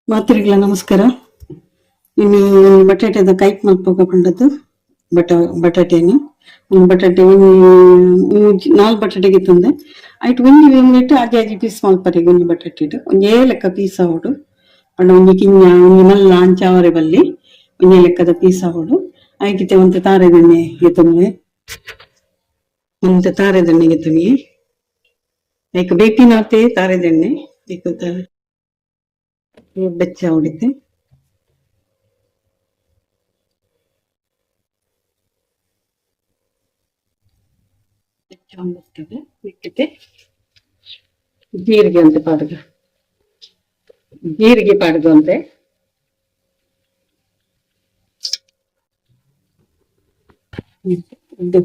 ಮಾತರಿಗಳ ನಮಸ್ಕಾರ. ಇನ್ನು ಬಟಾಟೆದ ಕೈಕ್ ಮಲ್ಪೋಗ ಬಂದದ್ದು ಬಟಾಟೆನು ಬಟಾಟೆ ನಾಲ್ ಬಟಾಟೆಗೆ ತಂದೆ ಆಯ್ತು ಒಂದಿಟ್ಟು ಆಜಿ ಆಜಿ ಪೀಸ್ ಮಲ್ಪರೆಗೆ ಒಂದು ಬಟಾಟೆ ಒಂದೇ ಲೆಕ್ಕ ಪೀಸ್ ಆವಡು ಪಂಡ ಒಂಜಿ ಕಿಂಜ ಒಂಜಿ ನಲ್ಲ ಅಂಚಾವರೆ ಬಲ್ಲಿ ಒಂದೇ ಲೆಕ್ಕದ ಪೀಸ್ ಆವಡು ಆಯ್ಕಿತೆ ಒಂದು ತಾರೆದೆಣ್ಣೆಗೆ ತಂದೆ ಒಂದು ತಾರೆದೆಣ್ಣೆಗೆ ತಂಗಿ ಆಯ್ಕೆ ಬೇಕಿನಾತೆ ತಾರೆದೆಣ್ಣೆ ಬೆಚ್ಚ ಹೊಡಿತೆ ಜೀರಿಗೆ ಅಂತ ಪಾಡುದು ಜೀರಿಗೆ ಪಾಡುದು ಅಂತೆ ಇದು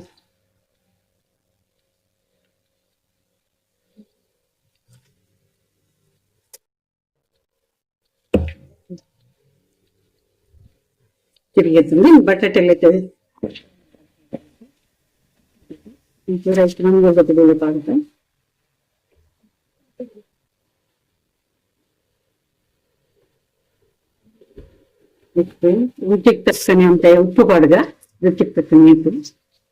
ತಿರುಗಿ ತಂದು ಬಟಾಟೆ ಎಲ್ಲ ನಮ್ಗೆ ಗೊತ್ತಿದೆ ಪಾಡುತ್ತೆ ರುಚಿಗೆ ತಕ್ಕನೆ ಅಂತ ಉಪ್ಪು ಪಾಡುಗ ರುಚಿಗೆ ತಕ್ಕನೆ ಇತ್ತು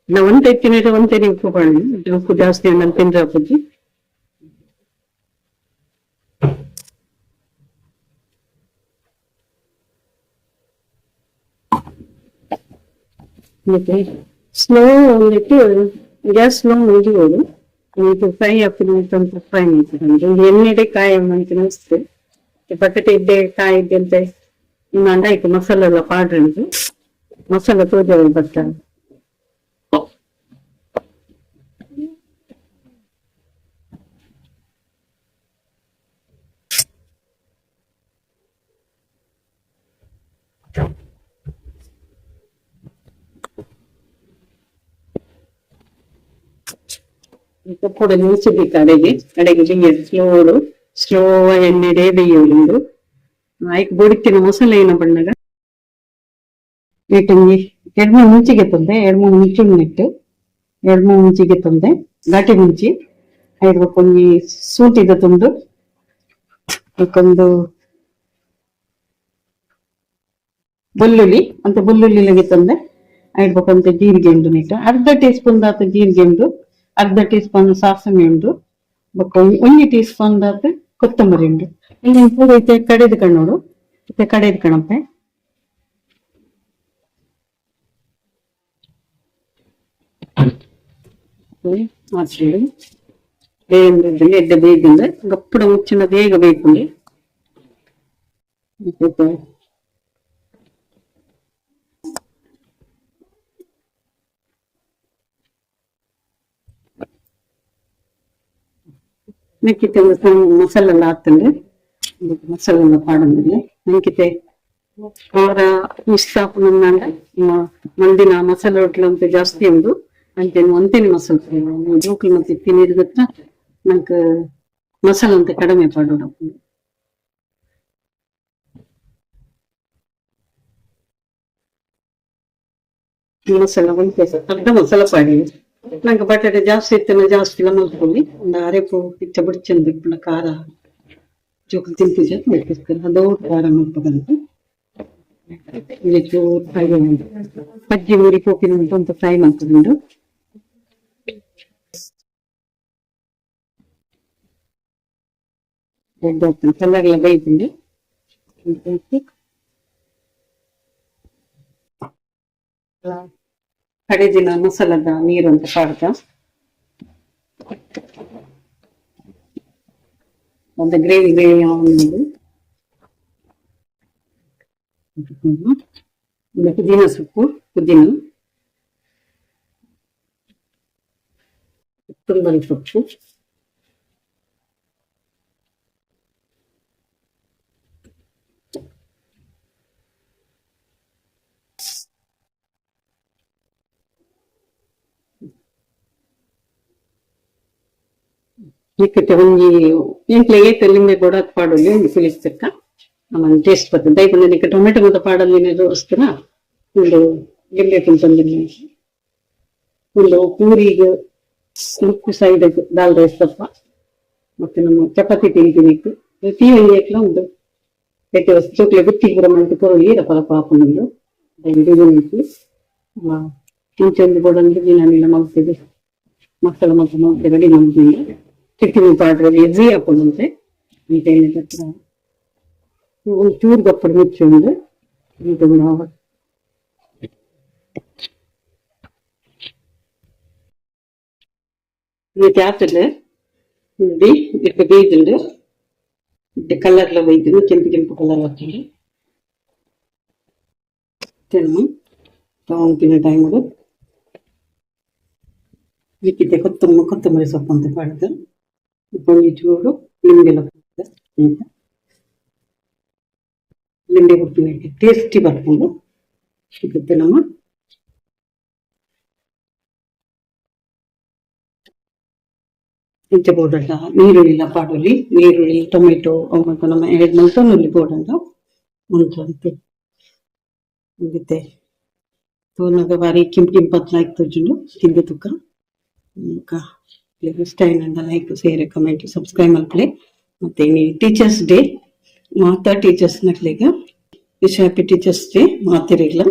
ನಾವು ಒಂದ್ ತಿನ್ನಿದ್ರೆ ಒಂದ್ತೇನೆ ಉಪ್ಪು ಪಾಡಿ ಉಪ್ಪು ಜಾಸ್ತಿ ಅನ್ನೋದು ತಿಂದ್ರೆ ಹಾಕಿ ಮತ್ತೆ ಸ್ಲೋ ಒಂದಿಟ್ಟು ಗ್ಯಾಸ್ ಸ್ಲೋ ಮುಗಿಬೋದು ಇದು ಫ್ರೈ ಹಾಕಿದಂತ ಫ್ರೈ ಮಾಡ್ತಾರೆ ಎಣ್ಣೆಡೆ ಕಾಯಿ ಅಂತ ಅನಿಸ್ತು ಬಟಾಟೆ ಇದ್ದೆ ಕಾಯಿ ಇದ್ದೆ ಅಂತ ಇನ್ನು ಅಂಡಾಯ್ತು ಮಸಾಲೆ ಎಲ್ಲ ಪಾಡ್ರಿ ಮಸಾಲೆ ತೋಜ ಬರ್ತಾರೆ ಕೂಡ ನಿಲ್ಸಬೇಕು ಅಡೆಗೆ ಸ್ಲೋ ಎಣ್ಣೆಡೆ ಬೇಯೋದು ಆಯ್ಕೆ ಬೊಡಿತಿನ ಮೊಸಳೆ ಏನೋ ಬಣ್ಣಗ ಏಟಂಗಿ ಎರಡ್ ಮೂರು ಮುಂಚಿಗೆ ತಂದೆ ಎರಡ್ ಮೂರು ಮುಂಚಿಗೆ ತಂದೆ ಘಾಟಿ ಮುಂಚಿ ಐಡ್ಬೇಕೊಂದು ಸೂಟಿದ ತುಂಡು ಒಂದು ಬೆಳ್ಳುಳ್ಳಿ ಅಂತ ಬೆಳ್ಳುಳ್ಳಿಗೆ ತಂದೆ ಐಡ್ಬೇಕಂತ ಜೀರಿಗೆ ಉಂಡು ನೆಟ್ಟು ಅರ್ಧ ಟೀ ಸ್ಪೂನ್ ಆತ ಜೀರಿಗೆ ಉಂಡು ಅರ್ಧ ಟೀ ಸ್ಪೂನ್ ಸಾಸಿವೆ ಉಂಡು ಒಂದು ಟೀ ಸ್ಪೂನ್ ಆತ ಕೊತ್ತಂಬರಿ ಉಂಡು ಇಲ್ಲಿ ಪೂರ ಐತೆ ಕಡೆದು ಕಣ್ಣೋಡು ಮತ್ತೆ ಕಡೆದು ಕಣಪ್ಪೆ ಮಾಡ್ಕೊಂಡು ಎಡ್ಡೆ ಬೇಗಂದ್ರೆ ಗಪ್ಪಡ ಮುಚ್ಚಿನ ಬೇಗ ಬೇಕುಂಡಿ ಮೆಕ್ಕಿತೆ ಮಸಾಲೆಲ್ಲ ಹಾಕ್ತಂದ್ರೆ ಮಸಾಲೆಲ್ಲ ಪಾಡಂದ್ರೆ ಮೆಕ್ಕಿತೆ ಅವರ ಇಷ್ಟ ಮಂದಿನ ಮಸಾಲೆ ರೊಟ್ಟಿ ಅಂತ ಜಾಸ್ತಿ ಉಂಟು ಅಂತೇನು ಒಂತೇನೆ ಮಸಾಲೆ ಜೋಕ್ಲು ಮತ್ತೆ ತಿನ್ನಿರ್ಗತ್ತ ನಂಗೆ ಮಸಾಲೆ ಅಂತ ಕಡಿಮೆ ಪಾಡೋಣ ಮಸಾಲ ಒಂದೇ ಅರ್ಧ ಮಸಾಲ ಪಾಡಿ ನಂಗೆ ಬಟಾಟೆ ಜಾಸ್ತಿ ಇತ್ತನ ಜಾಸ್ತಿ ಇಲ್ಲ ಮಲ್ಕೊಳ್ಳಿ ಒಂದು ಅರೆಪು ಇಚ್ಚ ಬಿಡ್ಚಂದ ಖಾರ ಜೋಕ್ಲು ತಿಂತಿದ್ದೆ ಬೇಕಿರ್ತಾರೆ ಅದು ಖಾರ ಮಾಡ್ಬೇಕಂತ ಪಜ್ಜಿ ಊರಿ ಹೋಗಿನ ಅಂತ ಫ್ರೈ ಮಾಡ್ಕೊಂಡು ಕಲ್ಲರ್ಲ ಬೈತೀನಿ ಕಡೆ ದಿನ ಮಸಾಲದ ನೀರು ಅಂತ ಪಾಡ್ದ ಒಂದು ಗ್ರೇವಿ ಪುದೀನ ಸೊಪ್ಪು ಕೊತ್ತಂಬರಿ ಸೊಪ್ಪು ಇಕ್ಕಟ್ಟೆ ಒಂಜಿ ಎಂಟ್ಲೆ ಏತ ಲಿಂಬೆ ಗೋಡಾಕ್ ಪಾಡೋಲಿ ಒಂದು ಫಿಲಿಸ್ತಕ್ಕ ನಮ್ಮನ್ನು ಟೇಸ್ಟ್ ಬರ್ತದೆ ದಯಪಂಡ ಈಗ ಟೊಮೆಟೊ ಮತ್ತು ಪಾಡಲ್ಲಿ ತೋರಿಸ್ತೀರ ಒಂದು ಲಿಂಬೆ ತಿಂತಂದಿಲ್ಲ ಒಂದು ಪೂರಿಗೆ ಉಪ್ಪು ಸೈಡ್ ದಾಲ್ ರೈಸ್ ಸ್ವಲ್ಪ ಮತ್ತೆ ನಮ್ಮ ಚಪಾತಿ ತಿಂತೀನಿ ತೀ ಒಂದು అయితే వస్తువులు గుర్తి గురమంటే పొరలి రపల పాపనులు విడిగా నుంచి ఇంచెందు కూడా నేను ಮಗ್ತಿದೆ ಮಕ್ಕಳ ಮಗ ರೆಡಿ ನಮ್ಗೆ ಚಿಕ್ಕಿ ಪಾಡ್ರಲ್ಲಿ ಎಜ್ಜಿ ಹಾಕೊಂಡುಂಟೆ ಅಂತ ಹೇಳಿದ ಒಂಚೂರು ಗಪ್ಪಡು ಮುಚ್ಚುಂಡು ಇದು ನಾವು ಇವತ್ತು ಯಾತಲ್ಲ ನೋಡಿ ಇಟ್ಟು ಬೇಯ್ದುಂಡು ಇಟ್ಟು ಕಲರ್ಲ ಬೈದು ಕೆಂಪು ಕೆಂಪು ಕಲರ್ ಹಾಕೊಂಡು ತಿನ್ನು ತಗೊಂಡಿನ ಟೈಮು ಇದಕ್ಕೆ ಕೊತ್ತಂಬರಿ ಸೊಪ್ಪು ಅಂತ ಪಾಡ್ದು ಒಂಚೂರು ಲಿಂಬೆಲ್ಲ ಲಿಂಬೆ ಹುಟ್ಟಿನ ಟೇಸ್ಟಿ ಬರ್ಕೊಂಡು ಸಿಗುತ್ತೆ ನಮ್ಮ ಇಂಚೆ ಬೋರ್ಡಲ್ಲ ನೀರುಳ್ಳಿ ಪಾಡೋಲಿ ನೀರುಳ್ಳಿ ಟೊಮೆಟೊ ಅವತ್ತು ನಮ್ಮ ಎರಡು ಮಲ್ಸೊನ್ನುಳ್ಳಿ ಬೋರ್ಡಲ್ಲ ಮುಂಚೆ ಮುಗಿತೆ ತೋನಾಗ ಬಾರಿ ಕೆಂಪತ್ಲ ಆಯ್ತು ಜುಂಡು ತಿಂದು ತುಕ್ಕ ಇಷ್ಟ ಏನಂದ ಲೈಕ್ ಶೇರ್ ಕಮೆಂಟ್ ಸಬ್ಸ್ಕ್ರೈಬ್ ಮಾಡ್ಕೊಳ್ಳಿ ಮತ್ತೆ ಟೀಚರ್ಸ್ ಡೇ ಮಾತಾ ಟೀಚರ್ಸ್ ನಕ್ಲಿಗ ವಿಶ್ ಹ್ಯಾಪಿ ಟೀಚರ್ಸ್ ಡೇ ಮಾತಿರಲಿಲ್ಲ